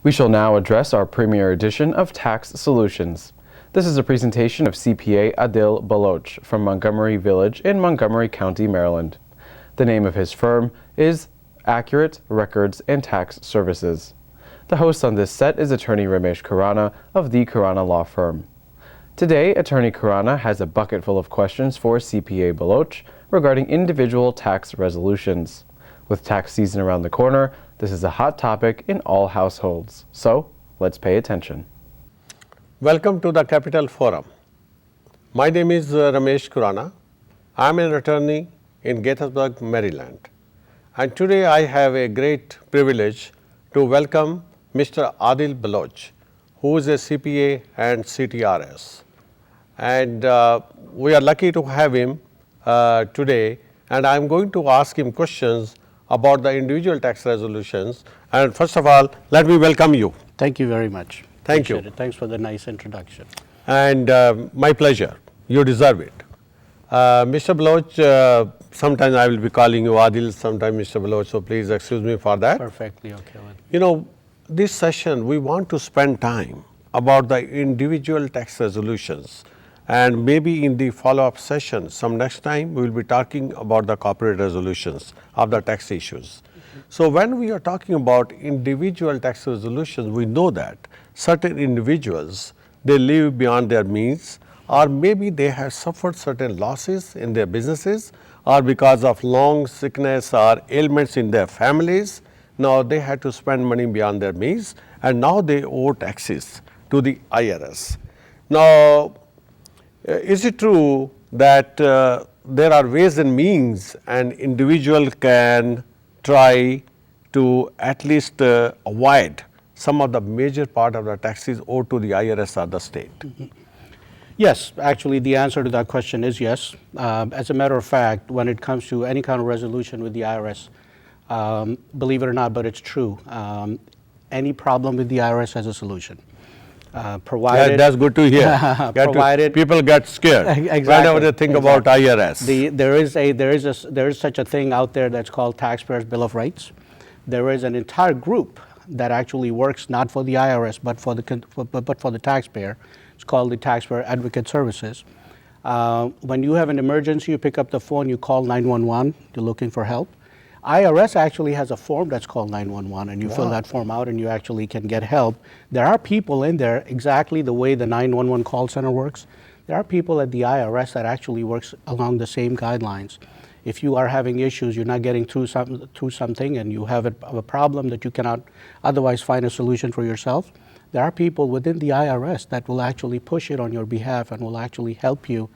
We shall now address our premier edition of Tax Solutions. This is a presentation of CPA Adil Baloch from Montgomery Village in Montgomery County, Maryland. The name of his firm is Accurate Records and Tax Services. The host on this set is Attorney Ramesh Khurana of the Khurana Law Firm. Today, Attorney Khurana has a bucket full of questions for CPA Baloch regarding individual tax resolutions. With tax season around the corner, this is a hot topic in all households. So, let's pay attention. Welcome to the Capital Forum. My name is Ramesh Khurana. I am an attorney in Gaithersburg, Maryland. And today I have a great privilege to welcome Mr. Adil Baloch, who is a CPA and CTRS. And we are lucky to have him today, and I am going to ask him questions about the individual tax resolutions. And first of all, let me welcome you. Thank you very much. Thank you. Appreciate it. Thanks for the nice introduction. And my pleasure. You deserve it. Mr. Baloch, sometimes I will be calling you Adil, sometimes Mr. Baloch, so please excuse me for that. Perfectly okay. You know, this session we want to spend time about the individual tax resolutions, and maybe in the follow-up session some next time we will be talking about the corporate resolutions of the tax issues. So when we are talking about individual tax resolutions, we know that certain individuals, they live beyond their means, or maybe they have suffered certain losses in their businesses, or because of long sickness or ailments in their families, now they had to spend money beyond their means, and now they owe taxes to the IRS. Now, is it true that there are ways and means an individual can try to at least avoid some of the major part of the taxes owed to the IRS or the state? Yes, actually the answer to that question is yes. As a matter of fact, when it comes to any kind of resolution with the IRS, believe it or not, but it's true, any problem with the IRS has a solution. Provided, yeah, that's good to hear. Provided people get scared whenever they think about IRS. There is such a thing out there that's called Taxpayers' Bill of Rights. There is an entire group that actually works not for the IRS but for the taxpayer. It's called the Taxpayer Advocate Services. When you have an emergency, you pick up the phone, you call 911, you're looking for help. IRS actually has a form that's called 911, and you fill that form out and you actually can get help. There are people in there, exactly the way the 911 call center works. There are people at the IRS that actually works along the same guidelines. If you are having issues, you're not getting through something and you have a problem that you cannot otherwise find a solution for yourself, there are people within the IRS that will actually push it on your behalf and will actually help you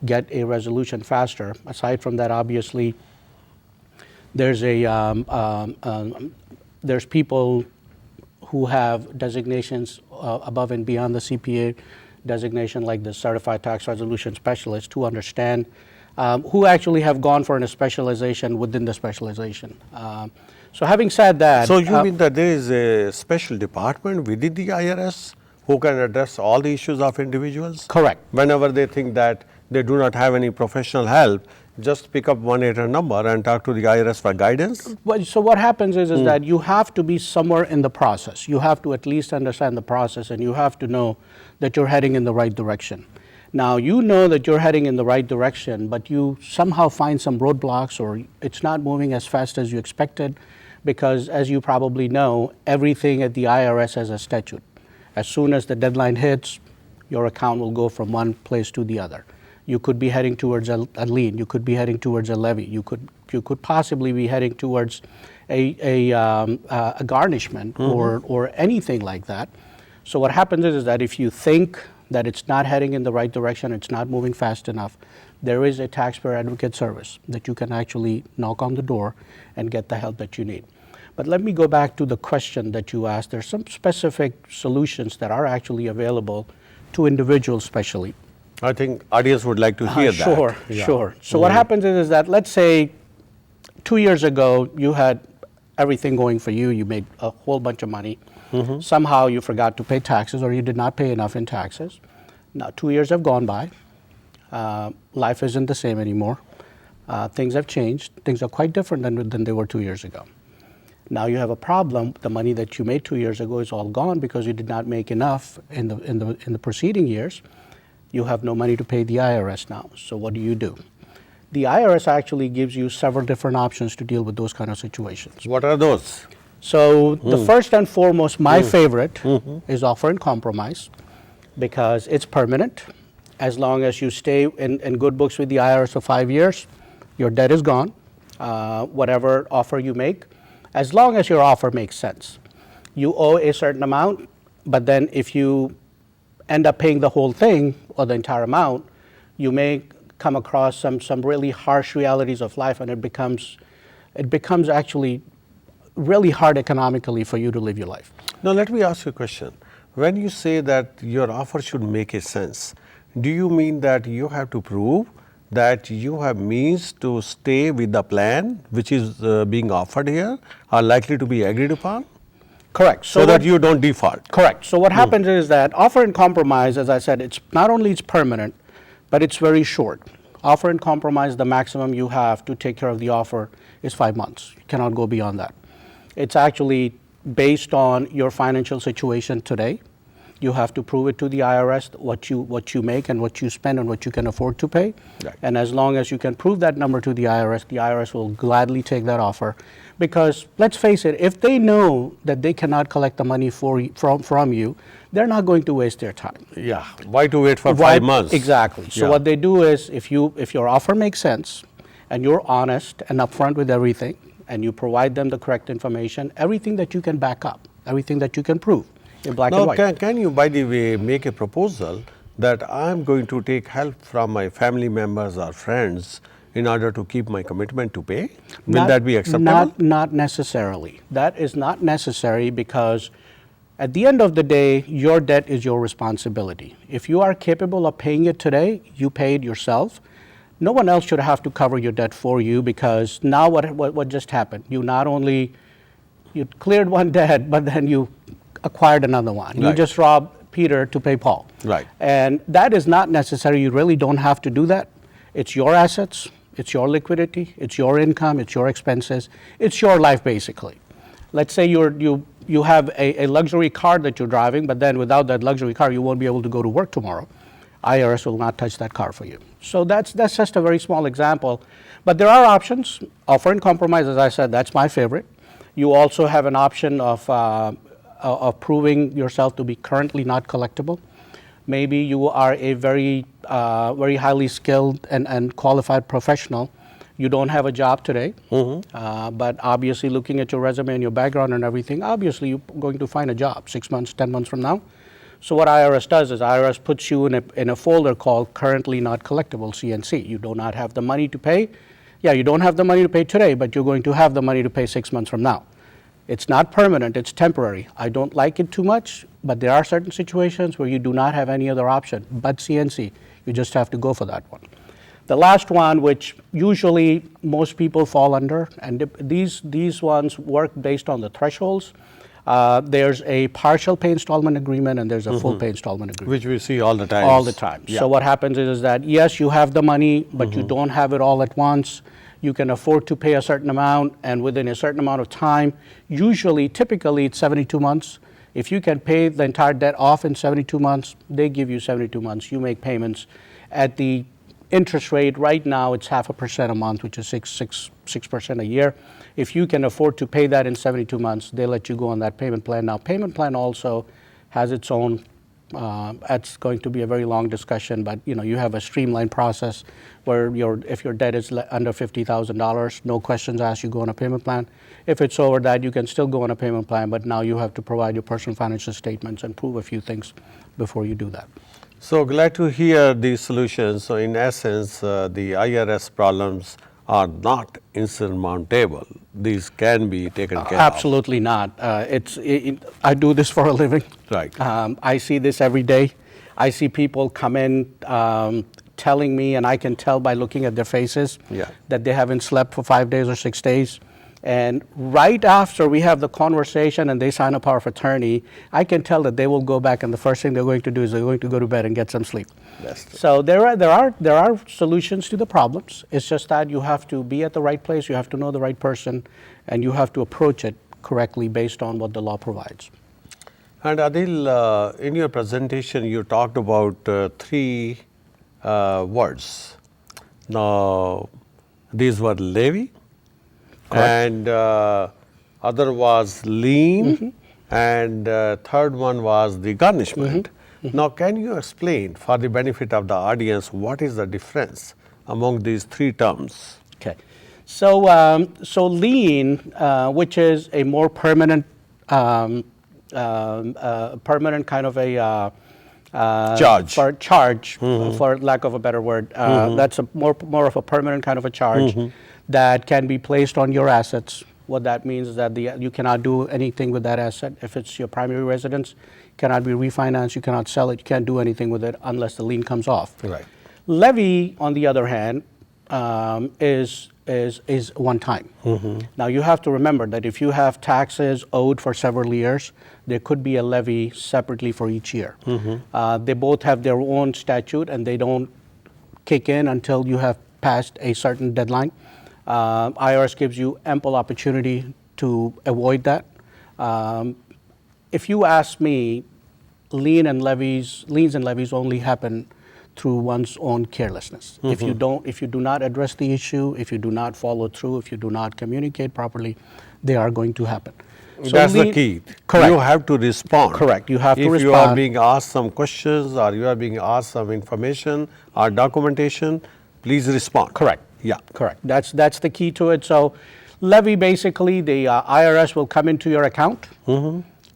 get a resolution faster. Aside from that, obviously, there's people who have designations above and beyond the CPA designation, like the Certified Tax Resolution Specialist, who understand, who actually have gone for a specialization within the specialization. So having said that... So you mean that there is a special department within the IRS who can address all the issues of individuals? Correct. Whenever they think that they do not have any professional help, just pick up 1-800 number and talk to the IRS for guidance? Well, so what happens is that you have to be somewhere in the process. You have to at least understand the process, and you have to know that you're heading in the right direction. Now, you know that you're heading in the right direction, but you somehow find some roadblocks, or it's not moving as fast as you expected, because as you probably know, everything at the IRS has a statute. As soon as the deadline hits, your account will go from one place to the other. You could be heading towards a lien. You could be heading towards a levy. You could possibly be heading towards a garnishment or anything like that. So what happens is that if you think that it's not heading in the right direction, it's not moving fast enough, there is a taxpayer advocate service that you can actually knock on the door and get the help that you need. But let me go back to the question that you asked. There's some specific solutions that are actually available to individuals especially. I think audience would like to hear that. Sure, yeah. Sure. So what happens is that, let's say 2 years ago you had everything going for you, you made a whole bunch of money. Somehow you forgot to pay taxes, or you did not pay enough in taxes. Now 2 years have gone by. Life isn't the same anymore. Things have changed. Things are quite different than they were 2 years ago. Now you have a problem. The money that you made 2 years ago is all gone because you did not make enough in the preceding years. You have no money to pay the IRS now. So what do? The IRS actually gives you several different options to deal with those kind of situations. What are those? So the first and foremost, my favorite is offer and compromise, because it's permanent. As long as you stay in good books with the IRS for 5 years, your debt is gone, whatever offer you make, as long as your offer makes sense. You owe a certain amount, but then if you end up paying the whole thing or the entire amount, you may come across some really harsh realities of life, and it becomes actually really hard economically for you to live your life. Now let me ask you a question. When you say that your offer should make a sense, do you mean that you have to prove that you have means to stay with the plan which is being offered here, are likely to be agreed upon? Correct. So that you don't default. Correct. So what happens is that offer and compromise, as I said, it's not only it's permanent, but it's very short. Offer and compromise, the maximum you have to take care of the offer is 5 months. You cannot go beyond that. It's actually based on your financial situation today. You have to prove it to the IRS what you make and what you spend and what you can afford to pay. Right. And as long as you can prove that number to the IRS will gladly take that offer. Because let's face it, if they know that they cannot collect the money from you, they're not going to waste their time. Yeah. Why to wait for 5 months? Exactly. So what they do is, if your offer makes sense and you're honest and upfront with everything, and you provide them the correct information, everything that you can back up, everything that you can prove in black and white. Now, can you, by the way, make a proposal that I'm going to take help from my family members or friends in order to keep my commitment to pay? Will that be acceptable? Not necessarily. That is not necessary, because at the end of the day, your debt is your responsibility. If you are capable of paying it today, you pay it yourself. No one else should have to cover your debt for you, because now what just happened? You not only you cleared one debt, but then you acquired another one. Right. You just robbed Peter to pay Paul. Right. And that is not necessary. You really don't have to do that. It's your assets, it's your liquidity, it's your income, it's your expenses, it's your life basically. Let's say you have a luxury car that you're driving, but then without that luxury car, you won't be able to go to work tomorrow. IRS will not touch that car for you. So that's just a very small example. But there are options. Offer and compromise, as I said, that's my favorite. You also have an option of proving yourself to be currently not collectible. Maybe you are a very highly skilled and qualified professional. You don't have a job today, but obviously looking at your resume and your background and everything, obviously you're going to find a job 6 months, 10 months from now. So what IRS does is IRS puts you in a folder called currently not collectible, CNC. You do not have the money to pay. Yeah, you don't have the money to pay today, but you're going to have the money to pay 6 months from now. It's not permanent, it's temporary. I don't like it too much, but there are certain situations where you do not have any other option but CNC. You just have to go for that one. The last one, which usually most people fall under, and these ones work based on the thresholds. There's a partial pay installment agreement and there's a full pay installment agreement. Which we see all the time. All the time. Yeah. So what happens is that, yes, you have the money, but you don't have it all at once. You can afford to pay a certain amount, and within a certain amount of time, typically it's 72 months. If you can pay the entire debt off in 72 months, they give you 72 months. You make payments at the interest rate. Right now, it's 0.5% a month, which is 6% a year. If you can afford to pay that in 72 months, they let you go on that payment plan. Now, payment plan also has its own, it's going to be a very long discussion, but you have a streamlined process where if your debt is under $50,000, no questions asked, you go on a payment plan. If it's over that, you can still go on a payment plan, but now you have to provide your personal financial statements and prove a few things before you do that. So glad to hear these solutions. So in essence, the IRS problems are not insurmountable. These can be taken care of. Absolutely not. I do this for a living. Right. I see this every day. I see people come in telling me, and I can tell by looking at their faces, that they haven't slept for 5 days or 6 days. And right after we have the conversation and they sign a power of attorney, I can tell that they will go back, and the first thing they're going to do is they're going to go to bed and get some sleep. That's true. So there are solutions to the problems. It's just that you have to be at the right place, you have to know the right person, and you have to approach it correctly based on what the law provides. And Adil, in your presentation, you talked about three words. Now, these were levy, and other was lien, and third one was the garnishment. Now, can you explain for the benefit of the audience what is the difference among these three terms? Okay, so so lien, which is a more permanent permanent kind of a Charge. for lack of a better word. That's a more of a permanent kind of a charge that can be placed on your assets. What that means is that you cannot do anything with that asset. If it's your primary residence, cannot be refinanced, you cannot sell it, you can't do anything with it unless the lien comes off. Right. Levy, on the other hand, is one time. Now you have to remember that if you have taxes owed for several years, there could be a levy separately for each year. They both have their own statute and they don't kick in until you have passed a certain deadline. IRS gives you ample opportunity to avoid that. If you ask me, liens and levies only happen through one's own carelessness. If you do not address the issue, if you do not follow through, if you do not communicate properly, they are going to happen. So that's the key. Correct. You have to respond. Correct. You have to respond. If you respond. are being asked some questions or you are being asked some information or documentation, please respond. Correct. Yeah. Correct. That's the key to it. So levy, basically, the IRS will come into your account.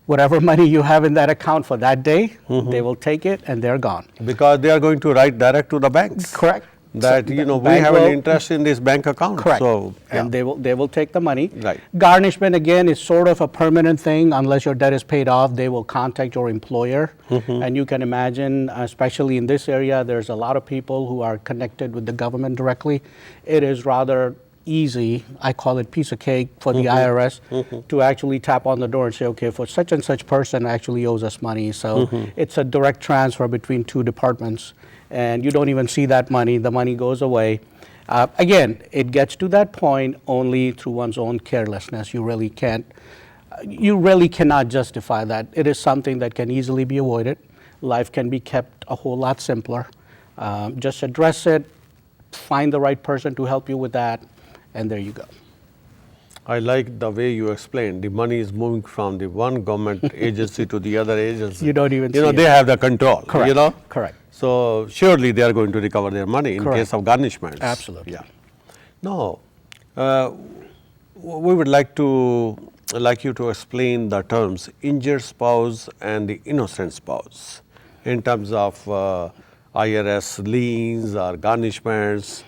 Whatever money you have in that account for that day, they will take it and they're gone. Because they are going to write direct to the banks. Correct. That, So we bank have will- an interest in this bank account. Correct. So, And they will take the money. Right. Garnishment, again, is sort of a permanent thing. Unless your debt is paid off, they will contact your employer. And you can imagine, especially in this area, there's a lot of people who are connected with the government directly. It is rather easy, I call it piece of cake for the IRS to actually tap on the door and say, okay, for such and such person actually owes us money. So it's a direct transfer between two departments. And you don't even see that money. The money goes away. Again, it gets to that point only through one's own carelessness. You really cannot justify that. It is something that can easily be avoided. Life can be kept a whole lot simpler. Just address it, find the right person to help you with that, and there you go. I like the way you explained. The money is moving from the one government agency to the other agency. You don't even see they it. have the control. Correct. Correct. So surely they are going to recover their money in Correct. case of garnishments. Absolutely. Yeah. Now, we would like you to explain the terms injured spouse and the innocent spouse in terms of IRS liens or garnishments.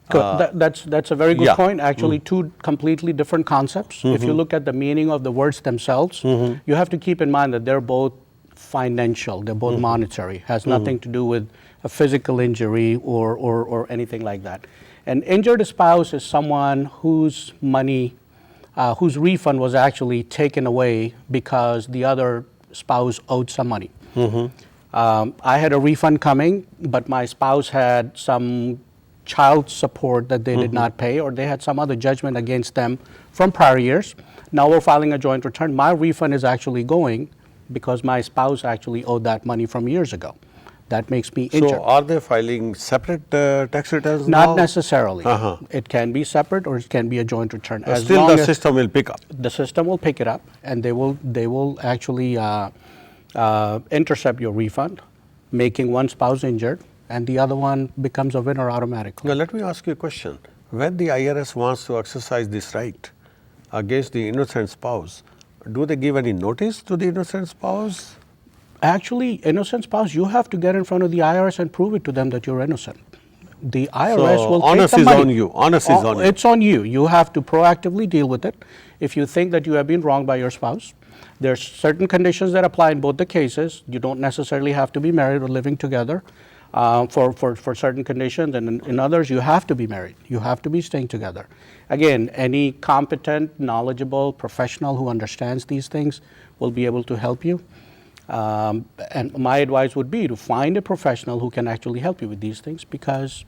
That's a very good yeah. point. Actually, two completely different concepts. If you look at the meaning of the words themselves, you have to keep in mind that they're both financial, they're both monetary, has nothing to do with a physical injury or anything like that. An injured spouse is someone whose money, whose refund was actually taken away because the other spouse owed some money. I had a refund coming, but my spouse had some child support that they did not pay, or they had some other judgment against them from prior years. Now we're filing a joint return. My refund is actually going because my spouse actually owed that money from years ago. That makes me injured. So are they filing separate tax returns Not now? necessarily. It can be separate or it can be a joint return. As Still long the as system will pick up. the system will pick it up and they will actually intercept your refund, making one spouse injured and the other one becomes a winner automatically. Now let me ask you a question. When the IRS wants to exercise this right against the innocent spouse, do they give any notice to the innocent spouse? Actually, innocent spouse, you have to get in front of the IRS and prove it to them that you're innocent. The IRS So will take onus the is money. on you. Onus is on you. It's on you. You have to proactively deal with it. If you think that you have been wronged by your spouse, there's certain conditions that apply in both the cases. You don't necessarily have to be married or living together for certain conditions, and in others you have to be married. You have to be staying together. Again, any competent, knowledgeable professional who understands these things will be able to help you. And my advice would be to find a professional who can actually help you with these things because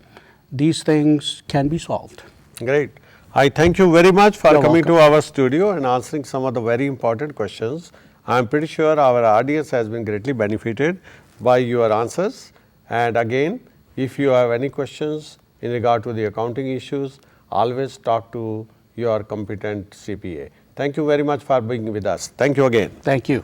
these things can be solved. Great. I thank you very much for You're coming welcome. to our studio and answering some of the very important questions. I am pretty sure our audience has been greatly benefited by your answers. And again, if you have any questions in regard to the accounting issues, always talk to your competent CPA. Thank you very much for being with us. Thank you again. Thank you.